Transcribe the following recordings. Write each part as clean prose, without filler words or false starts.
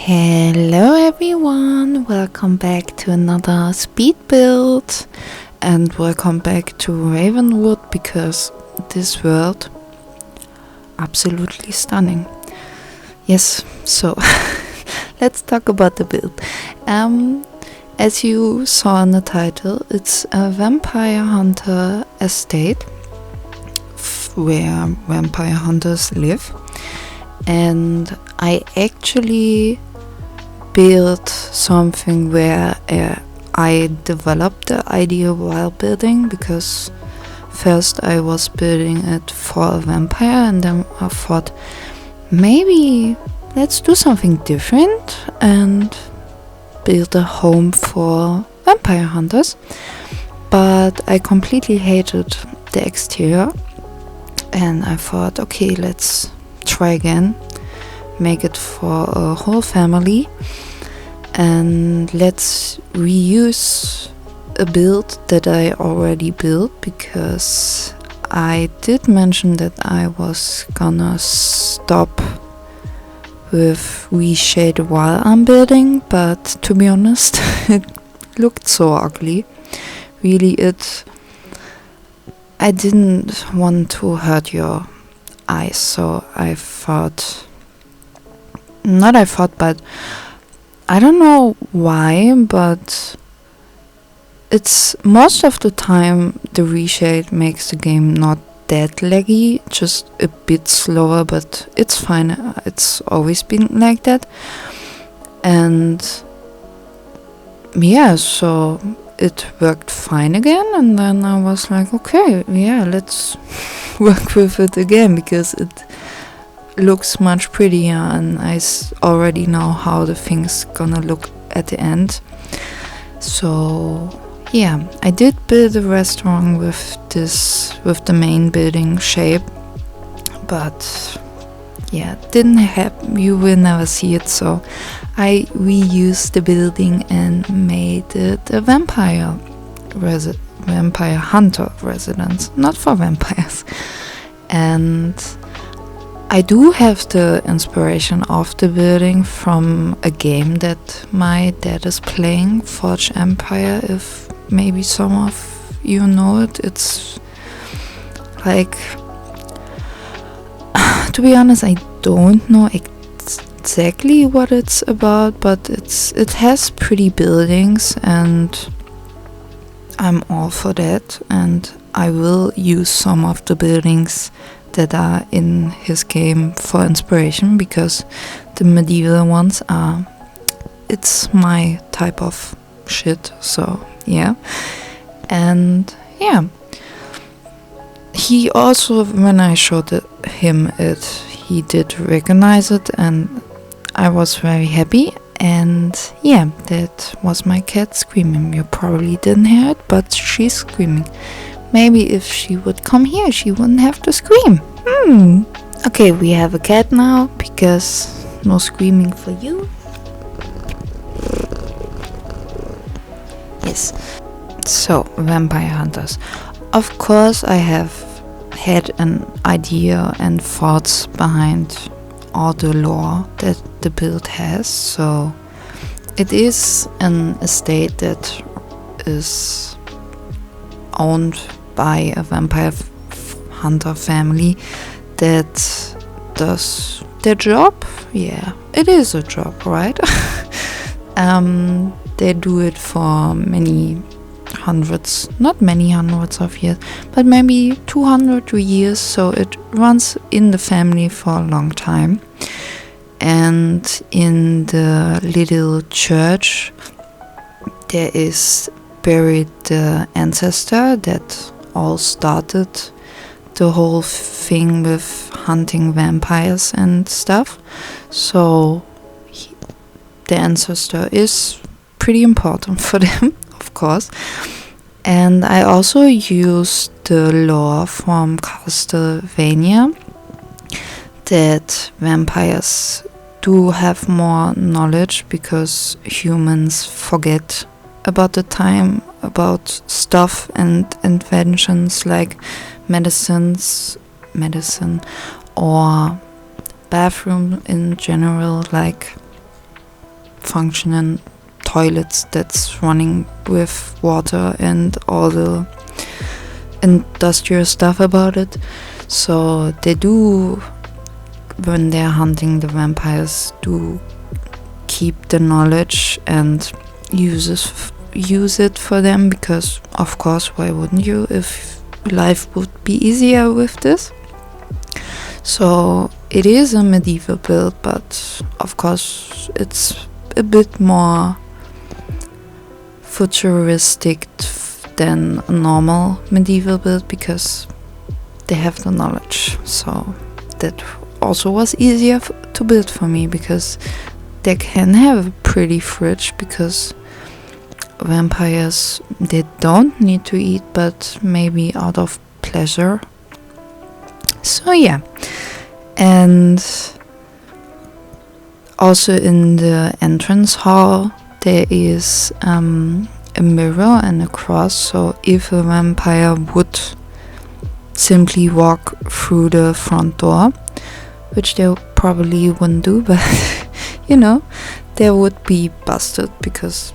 Hello everyone, welcome back to another speed build and welcome back to Ravenwood because this world absolutely stunning. Yes, so let's talk about the build. As you saw in the title, it's a vampire hunter estate where vampire hunters live, and I actually built something where I developed the idea while building, because first I was building it for a vampire and then I thought maybe let's do something different and build a home for vampire hunters. But I completely hated the exterior and I thought, okay, let's try again, make it for a whole family, and let's reuse a build that I already built, because I did mention that I was gonna stop with reshade while I'm building, but to be honest it looked so ugly. Really, I didn't want to hurt your eyes, so but I don't know why, but it's most of the time the reshade makes the game not that laggy, just a bit slower, but it's fine. It's always been like that. And yeah, so it worked fine again, and then I was like, okay, yeah, let's work with it again, because it looks much prettier and I already know how the thing's gonna look at the end. So yeah, I did build a restaurant with the main building shape, but yeah, didn't happen. You will never see it, so I reused the building and made it a vampire hunter residence, not for vampires. And I do have the inspiration of the building from a game that my dad is playing, Forge Empire, if maybe some of you know it. It's like, to be honest, I don't know exactly what it's about, but it has pretty buildings and I'm all for that, and I will use some of the buildings that are in his game for inspiration, because the medieval ones it's my type of shit. So yeah, and yeah, he also, when I showed him it, he did recognize it and I was very happy. And yeah, that was my cat screaming. You probably didn't hear it, but she's screaming. Maybe if she would come here, she wouldn't have to scream. Okay, we have a cat now, because no screaming for you. Yes. So, vampire hunters. Of course, I have had an idea and thoughts behind all the lore that the build has. So, it is an estate that is owned by a vampire hunter family that does their job. Yeah, it is a job, right? They do it for not many hundreds of years, but maybe 200 years, so it runs in the family for a long time. And in the little church there is buried the ancestor that all started the whole thing with hunting vampires and stuff. So the ancestor is pretty important for them, of course. And I also used the lore from Castlevania that vampires do have more knowledge because humans forget about the time, about stuff and inventions like medicine or bathroom in general, like functioning toilets that's running with water and all the industrial stuff about it. So they do, when they're hunting the vampires, do keep the knowledge and use it for them, because of course, why wouldn't you, if life would be easier with this? So it is a medieval build, but of course it's a bit more futuristic than a normal medieval build because they have the knowledge. So that also was easier to build for me, because they can have a pretty fridge, because vampires, they don't need to eat, but maybe out of pleasure. So yeah. And also in the entrance hall there is a mirror and a cross, so if a vampire would simply walk through the front door, which they probably wouldn't do, but you know, they would be busted because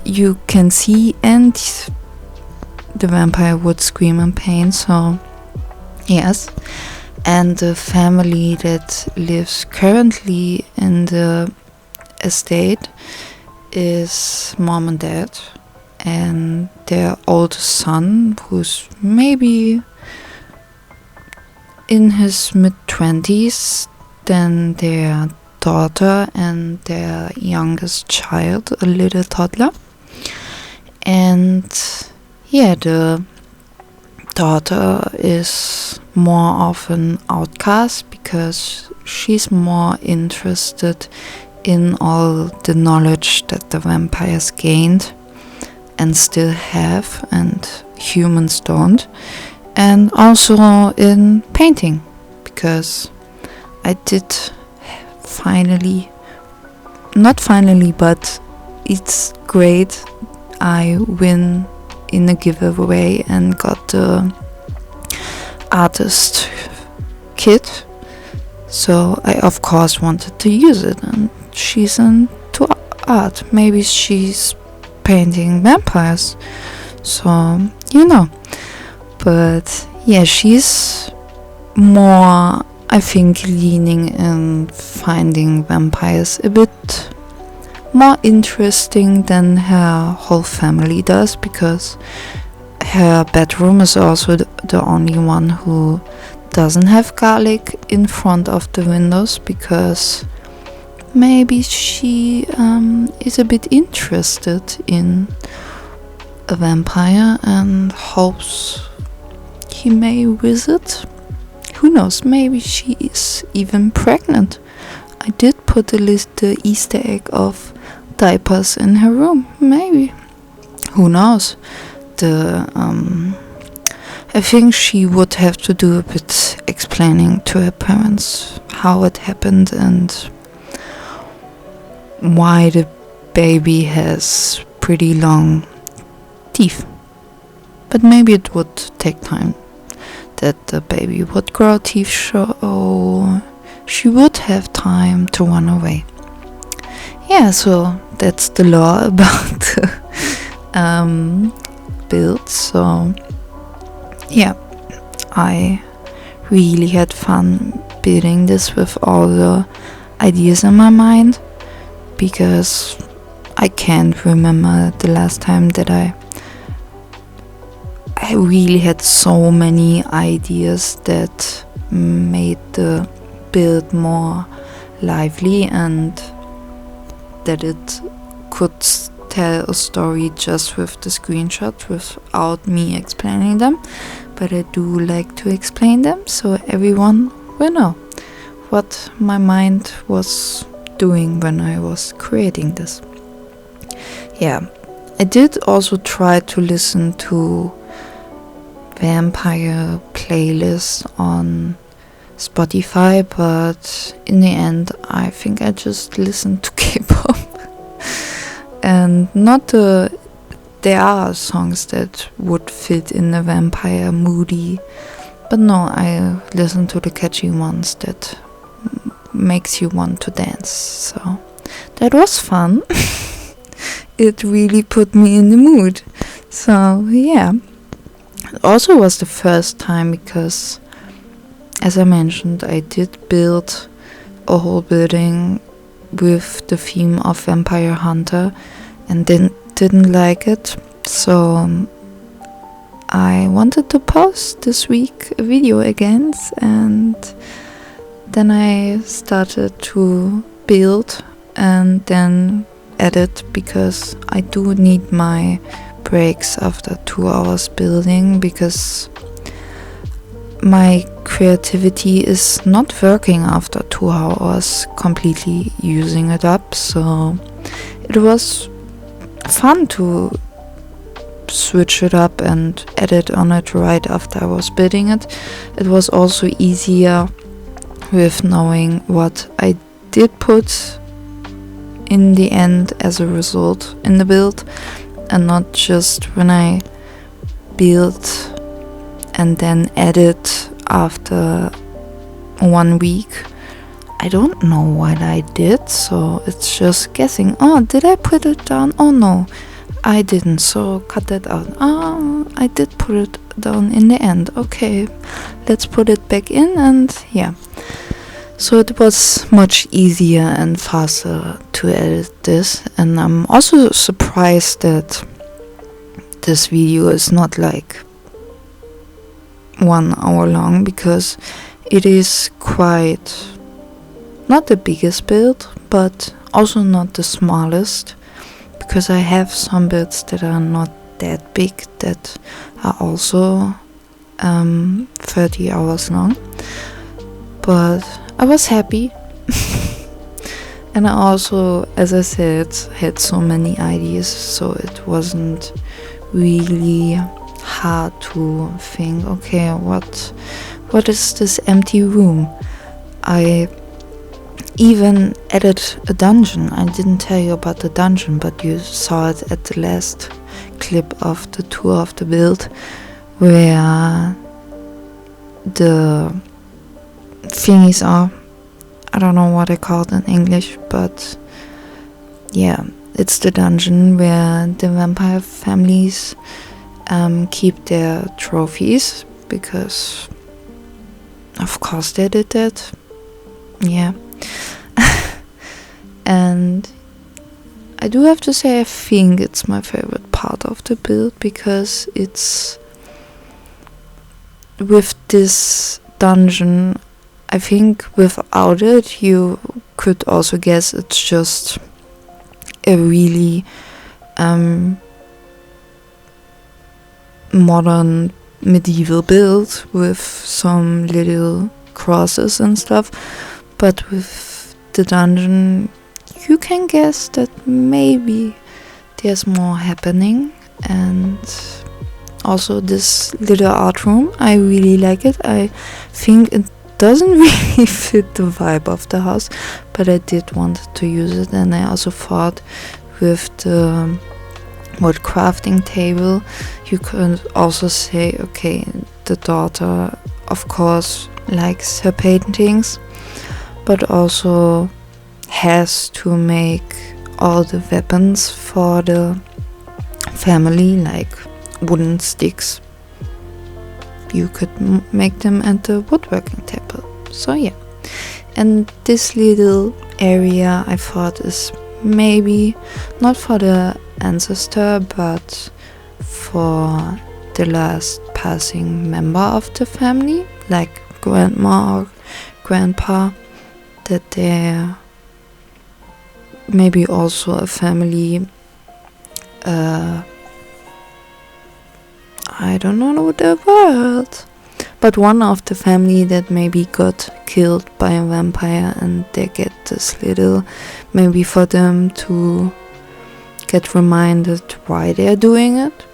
you can see and the vampire would scream in pain. So yes. And the family that lives currently in the estate is mom and dad and their oldest son, who's maybe in his mid-20s, then their daughter and their youngest child, a little toddler. And yeah, the daughter is more of an outcast because she's more interested in all the knowledge that the vampires gained and still have and humans don't, and also in painting, because I did but it's great, I win in a giveaway and got the artist kit, so I of course wanted to use it, and she's into art, maybe she's painting vampires, so you know. But yeah, she's more, I think, leaning in finding vampires a bit more interesting than her whole family does, because her bedroom is also the only one who doesn't have garlic in front of the windows, because maybe she is a bit interested in a vampire and hopes he may visit. Who knows, maybe she is even pregnant. I did put the Easter egg of diapers in her room, maybe. Who knows? I think she would have to do a bit explaining to her parents how it happened and why the baby has pretty long teeth. But maybe it would take time that the baby would grow teeth, so she would have time to run away. Yeah, so that's the law about the build. So yeah, I really had fun building this with all the ideas in my mind, because I can't remember the last time that I really had so many ideas that made the build more lively and that it could tell a story just with the screenshots without me explaining them. But I do like to explain them so everyone will know what my mind was doing when I was creating this. Yeah, I did also try to listen to vampire playlists on Spotify, but in the end I think I just listened to K-pop. And there are songs that would fit in the vampire moody, but no, I listen to the catchy ones that makes you want to dance. So that was fun. It really put me in the mood. So yeah, it also was the first time because, as I mentioned, I did build a whole building with the theme of Vampire Hunter and didn't like it, so I wanted to post this week a video again, and then I started to build and then edit, because I do need my breaks after 2 hours building, because my creativity is not working after 2 hours completely using it up. So it was fun to switch it up and edit on it right after I was building it. It was also easier with knowing what I did put in the end as a result in the build, and not just when I build and then edit after 1 week. I don't know what I did, so it's just guessing. Oh, did I put it down? Oh no, I didn't, so cut that out. Oh, I did put it down in the end. Okay, let's put it back in, and yeah. So it was much easier and faster to edit this, and I'm also surprised that this video is not like 1 hour long, because it is quite not the biggest build, but also not the smallest, because I have some builds that are not that big that are also 30 hours long. But I was happy. And I also, as I said, had so many ideas, so it wasn't really hard to think, okay, what is this empty room? I even added a dungeon. I didn't tell you about the dungeon, but you saw it at the last clip of the tour of the build, where the thingies are. I don't know what I call it in English, but yeah, it's the dungeon where the vampire families keep their trophies, because of course they did that. Yeah. And I do have to say, I think it's my favorite part of the build, because it's with this dungeon. I think without it, you could also guess it's just a really modern medieval build with some little crosses and stuff. But with the dungeon, you can guess that maybe there's more happening. And also this little art room, I really like it. I think it doesn't really fit the vibe of the house, but I did want to use it. And I also thought with the wood crafting table. You could also say, okay, the daughter of course likes her paintings, but also has to make all the weapons for the family, like wooden sticks. You could make them at the woodworking table. So yeah, and this little area I thought is maybe not for the ancestor, but for the last passing member of the family, like grandma or grandpa, that they're maybe also a family, I don't know the word, but one of the family that maybe got killed by a vampire, and they get this little, maybe for them to get reminded why they're doing it,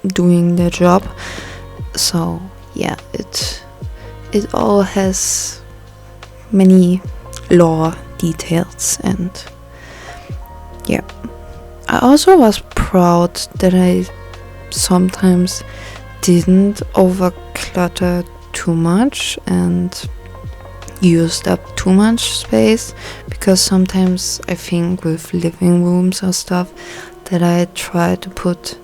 doing their job. So yeah, it all has many lore details, and yeah, I also was proud that I sometimes didn't overclutter too much and used up too much space, because sometimes I think with living rooms or stuff that I try to put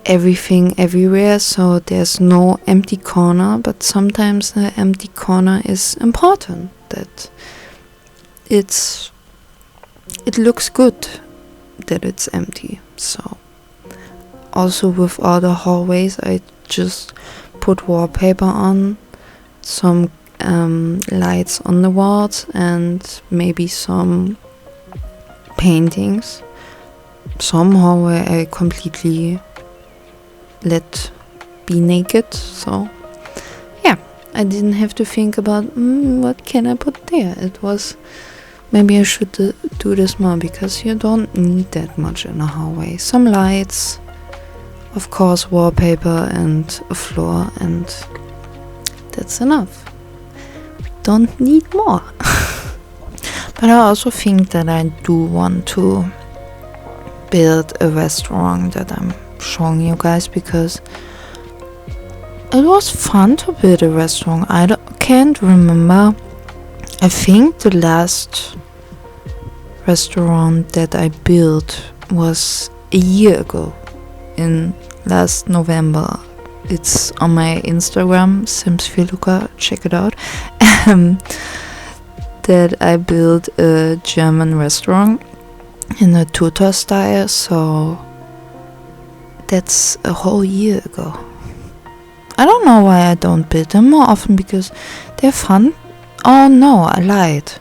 everything everywhere so there's no empty corner, but sometimes the empty corner is important, that it looks good that it's empty. So also with all the hallways, I just put wallpaper on, some lights on the walls, and maybe some paintings. Some hallway I completely let be naked, so yeah, I didn't have to think about what can I put there. It was, maybe I should do this more, because you don't need that much in a hallway. Some lights, of course, wallpaper and a floor, and that's enough. We don't need more. But I also think that I do want to build a restaurant that I'm showing you guys, because it was fun to build a restaurant. I can't remember. I think the last restaurant that I built was a year ago, in last November. It's on my Instagram, Sims4, check it out. That I built a German restaurant in a tutor style, so that's a whole year ago. I don't know why I don't build them more often, because they're fun. Oh no, I lied.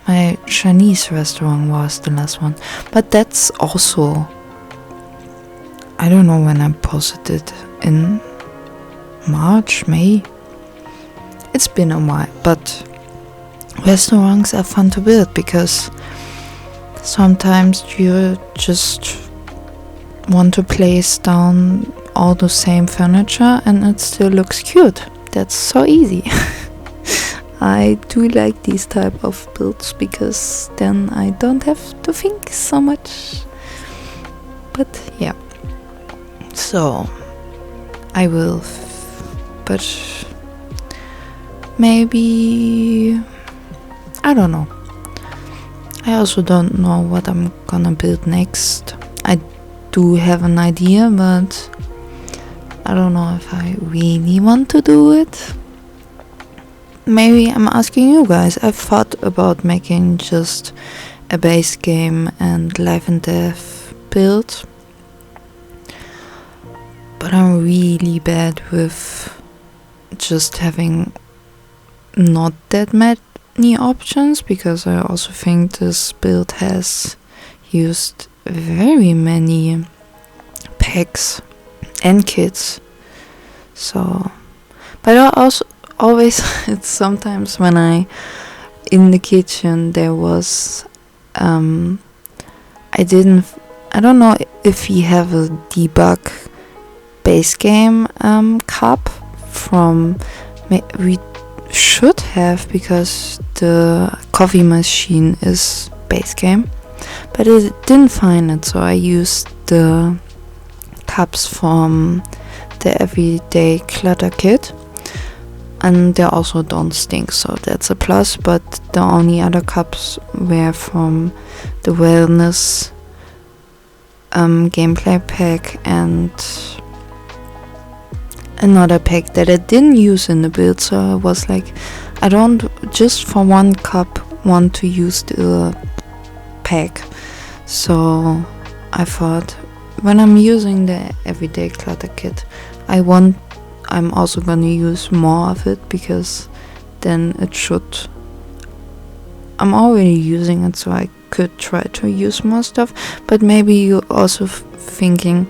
My Chinese restaurant was the last one, but that's also, I don't know when I posted it, in March, May. It's been a while, but restaurants are fun to build, because sometimes you just want to place down all the same furniture and it still looks cute. That's so easy. I do like these type of builds, because then I don't have to think so much. But yeah, so I will but maybe, I don't know. I also don't know what I'm gonna build next. I do have an idea, but I don't know if I really want to do it. Maybe I'm asking you guys. I've thought about making just a base game and Life&Death build, but I'm really bad with just having not that many options, because I also think this build has used very many packs and kits. So, but I also always, it's sometimes when I in the kitchen there was I don't know if we have a debug base game cup from, we should have, because the coffee machine is base game. but I didn't find it, so I used the cups from the Everyday Clutter kit, and they also don't stink, so that's a plus. But the only other cups were from the Wellness gameplay pack and another pack that I didn't use in the build, so I was like, I don't just for one cup want to use the pack. So I thought, when I'm using the Everyday Clutter kit, I'm also gonna use more of it, because then it should, I'm already using it, so I could try to use more stuff. But maybe you're also thinking,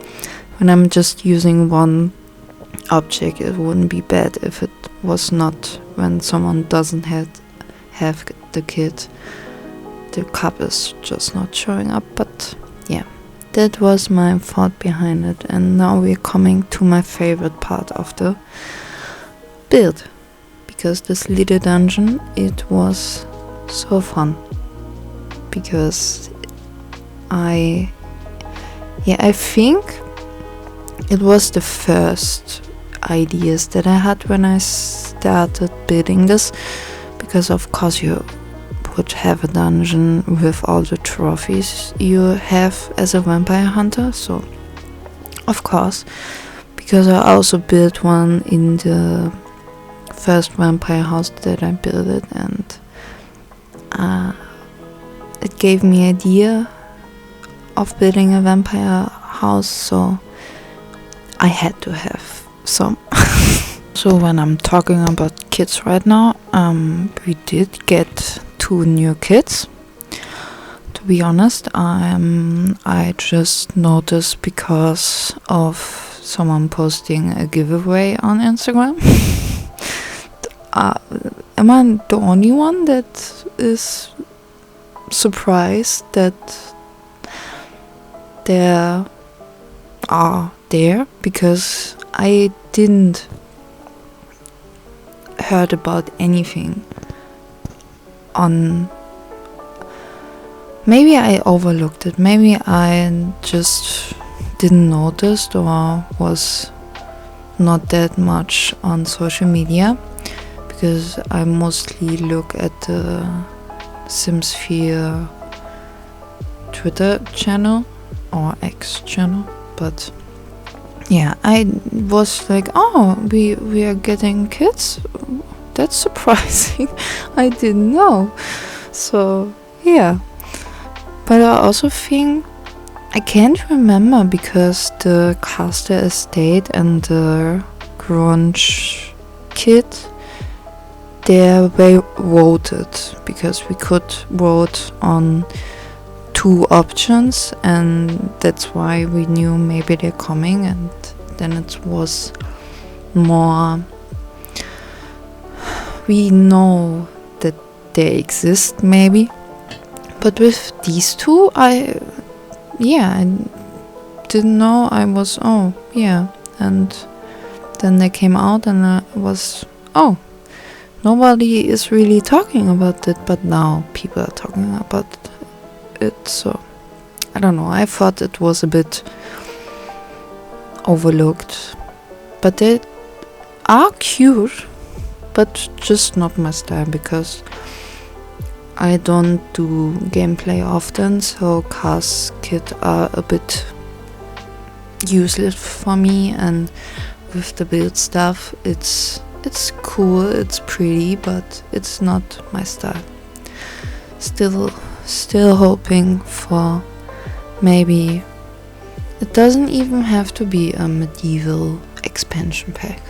when I'm just using one object, it wouldn't be bad if it was not, when someone doesn't have the kit, the cup is just not showing up. But yeah, that was my thought behind it. And now we're coming to my favorite part of the build, because this little dungeon, it was so fun, because I think it was the first ideas that I had when I started building this, because of course you would have a dungeon with all the trophies you have as a vampire hunter, so of course, because I also built one in the first vampire house that I built it, and it gave me idea of building a vampire house, so I had to have some. So when I'm talking about kits right now, we did get 2 new kits. To be honest, I just noticed because of someone posting a giveaway on Instagram. Am I the only one that is surprised that they are there? Because I didn't heard about anything on, maybe I overlooked it, maybe I just didn't notice or was not that much on social media, because I mostly look at the Sims4 Twitter channel or X channel. But yeah, I was like, oh, we are getting kits, that's surprising. I didn't know. So yeah, but I also think, I can't remember, because the Caster Estate and the Grunge kit, they were voted, because we could vote on 2 options, and that's why we knew maybe they're coming, and then it was more, we know that they exist maybe. But with these 2, I didn't know. I was, oh yeah, and then they came out and I was, oh, nobody is really talking about it, but now people are talking about it, so I don't know, I thought it was a bit overlooked, but they are cute, but just not my style, because I don't do gameplay often, so cast kit are a bit useless for me, and with the build stuff, it's cool, it's pretty, but it's not my style. Still hoping for, maybe it doesn't even have to be a medieval expansion pack.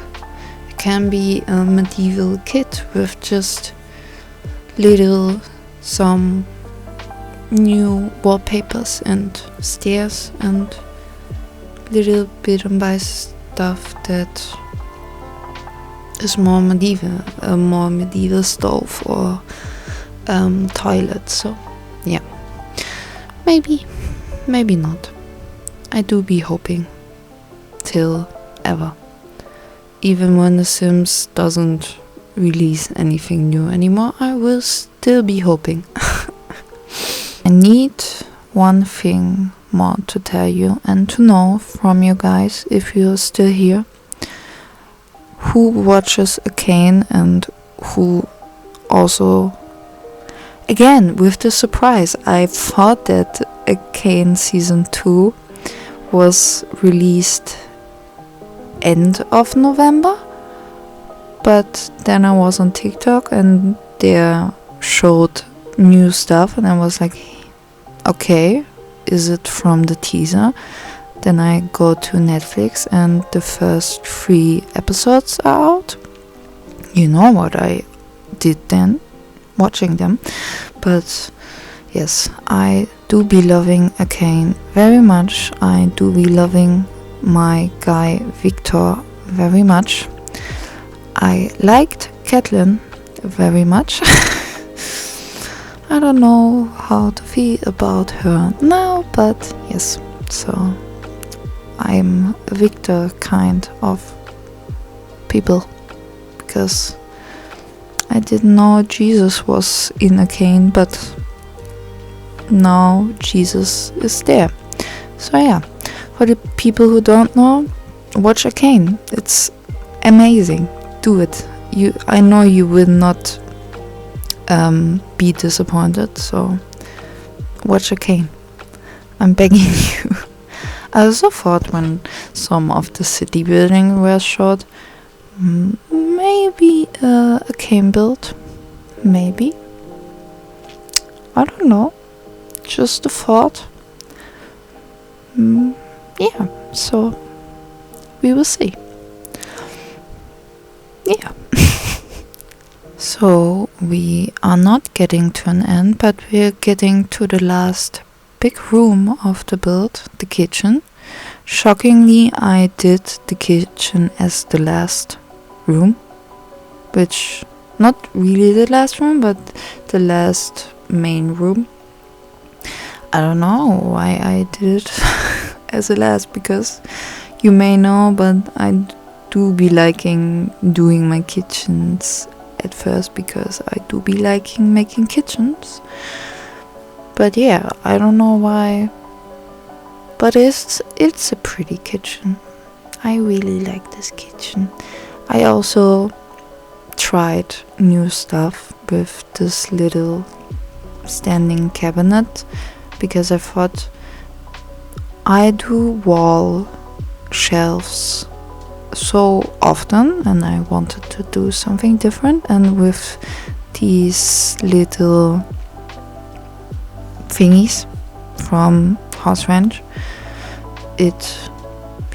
It can be a medieval kit with just some new wallpapers and stairs and little bit and by stuff that is more medieval, a more medieval stove or toilet. So yeah, maybe not. I do be hoping till ever, even when the Sims doesn't release anything new anymore, I will still be hoping. I need one thing more to tell you and to know from you guys, if you're still here, who watches Arcane and who also, again, with the surprise, I thought that Arcane Season 2 was released end of November, but then I was on TikTok and they showed new stuff and I was like, okay, is it from the teaser? Then I go to Netflix and the first 3 episodes are out. You know what I did then, watching them. But yes, I do be loving Arcane very much. I do be loving my guy Victor very much. I liked Catelyn very much. I don't know how to feel about her now, but yes, so I'm a Victor kind of people, because I didn't know Jesus was in Arcane, but now Jesus is there. So yeah, for the people who don't know, watch Arcane. It's amazing. Do it. I know you will not be disappointed, so watch Arcane. I'm begging you. I also thought when some of the city building were shot, maybe a Arcane build, maybe. I don't know. Just a thought. Yeah, so we will see. Yeah. So we are not getting to an end, but we're getting to the last big room of the build, the kitchen. Shockingly, I did the kitchen as the last room, which not really the last room, but the last main room. I don't know why I did it as the last, because you may know, but I do be liking doing my kitchens at first, because I do be liking making kitchens. But yeah, I don't know why, but it's a pretty kitchen. I really like this kitchen. I also tried new stuff with this little standing cabinet, because I thought I do wall shelves so often and I wanted to do something different, and with these little thingies from House Ranch,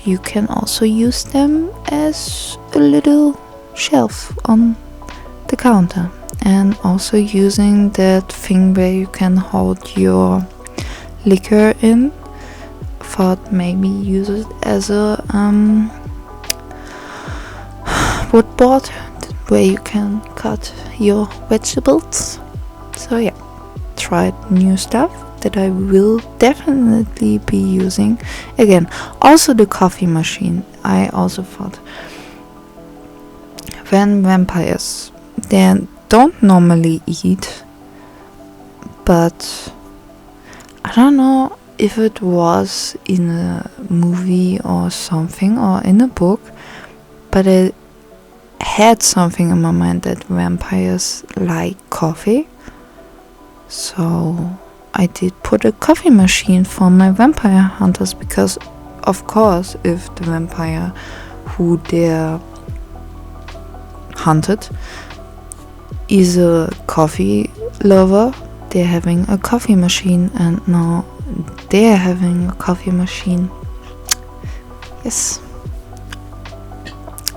you can also use them as a little shelf on the counter, and also using that thing where you can hold your liquor in. Thought maybe use it as a wood board where you can cut your vegetables. So yeah, tried new stuff that I will definitely be using again. Also the coffee machine. I also thought, when vampires, they don't normally eat, but I don't know if it was in a movie or something or in a book, but I had something in my mind that vampires like coffee. So I did put a coffee machine for my vampire hunters, because of course if the vampire who they're hunted is a coffee lover, they're having a coffee machine, and now they're having a coffee machine. Yes,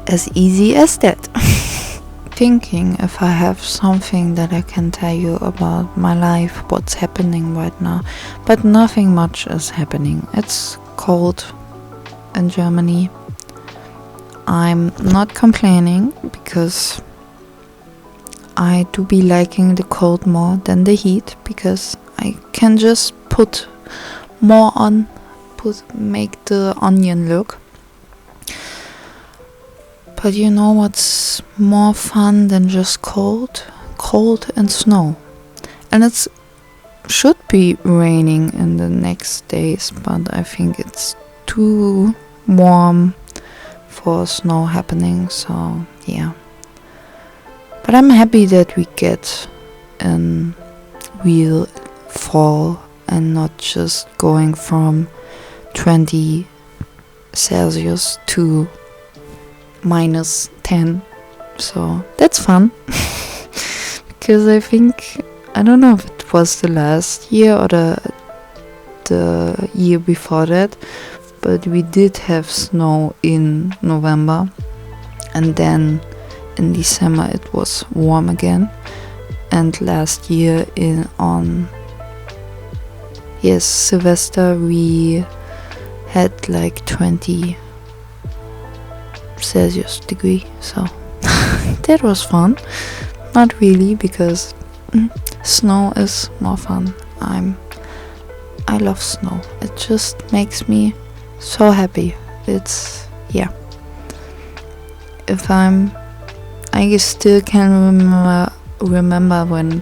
as easy as that. Thinking if I have something that I can tell you about my life, what's happening right now, but nothing much is happening. It's cold in Germany. I'm not complaining, because I do be liking the cold more than the heat, because I can just put more on, make the onion look. But you know what's more fun than just cold? Cold and snow. And it's should be raining in the next days, but I think it's too warm for snow happening, so yeah. But I'm happy that we get a real fall and not just going from 20 Celsius to -10. So that's fun. Because I think, I don't know if it was the last year or the year before that, but we did have snow in November, and then in December it was warm again. And last year on Sylvester, we had like 20 Celsius degree, so that was fun. Not really, because snow is more fun. I love snow. It just makes me so happy. It's, yeah. I still can remember when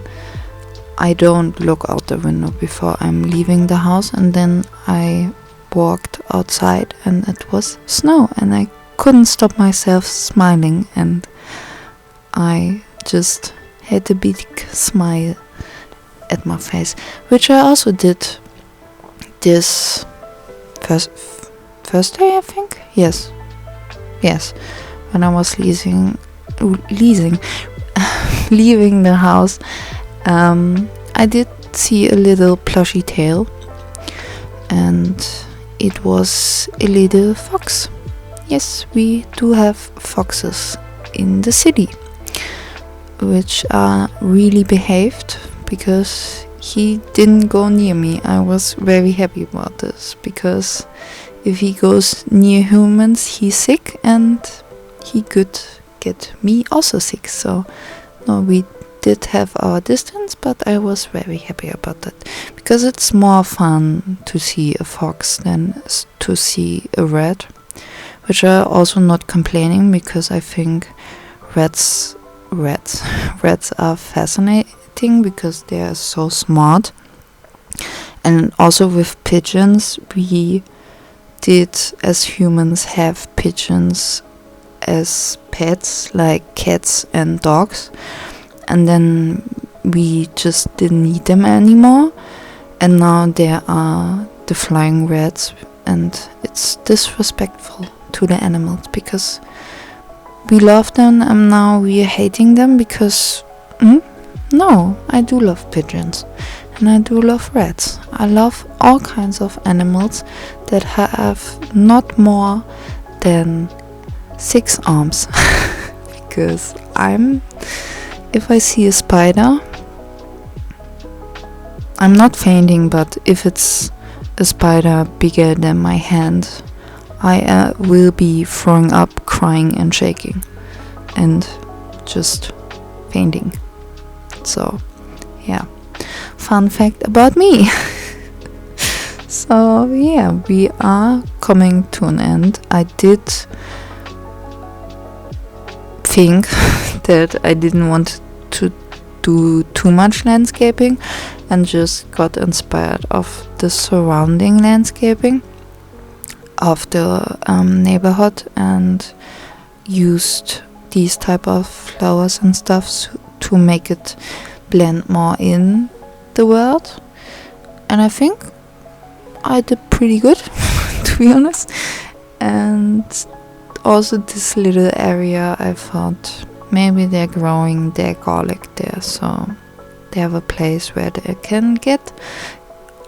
I don't look out the window before I'm leaving the house, and then I walked outside and it was snow, and I couldn't stop myself smiling, and I just had a big smile at my face, which I also did this first day, I think. Yes, when I was leaving the house, I did see a little plushy tail, and it was a little fox. Yes, we do have foxes in the city, which are really behaved, because he didn't go near me. I was very happy about this, because if he goes near humans, he's sick, and he could get me also sick. So no, we did have our distance, but I was very happy about that, because it's more fun to see a fox than to see a rat, which are also not complaining, because I think rats are fascinating because they are so smart. And also with pigeons, we did as humans have pigeons as pets, like cats and dogs, and then we just didn't need them anymore, and now there are the flying rats, and it's disrespectful to the animals, because we love them and now we are hating them, because no, I do love pigeons and I do love rats. I love all kinds of animals that have not more than 6 arms. Because if I see a spider, I'm not fainting, but if it's a spider bigger than my hand, I will be throwing up, crying and shaking and just fainting. So yeah, fun fact about me. So yeah, we are coming to an end. I did think that I didn't want to do too much landscaping, and just got inspired of the surrounding landscaping of the neighborhood, and used these type of flowers and stuff to make it blend more in the world. And I think I did pretty good, to be honest. And also this little area, I thought maybe they're growing their garlic there, so they have a place where they can get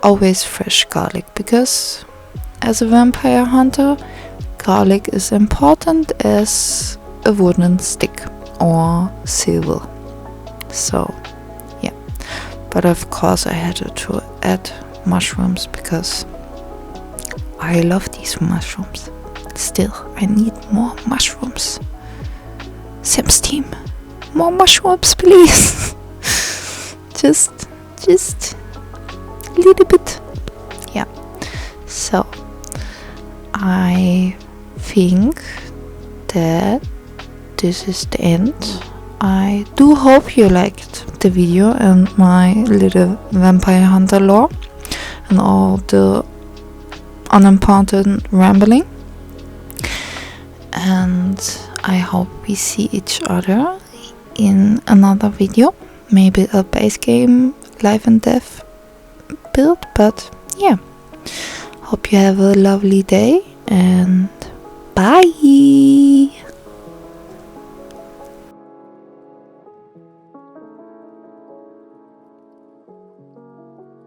always fresh garlic, because as a vampire hunter, garlic is important as a wooden stick or silver. So yeah, but of course I had to add mushrooms, because I love these mushrooms. Still, I need more mushrooms. Sims team, more mushrooms, please. just a little bit. Yeah. So I think that this is the end. I do hope you liked the video and my little vampire hunter lore and all the unimportant rambling. And I hope we see each other in another video, maybe a base game Life&Death build. But yeah, hope you have a lovely day and bye.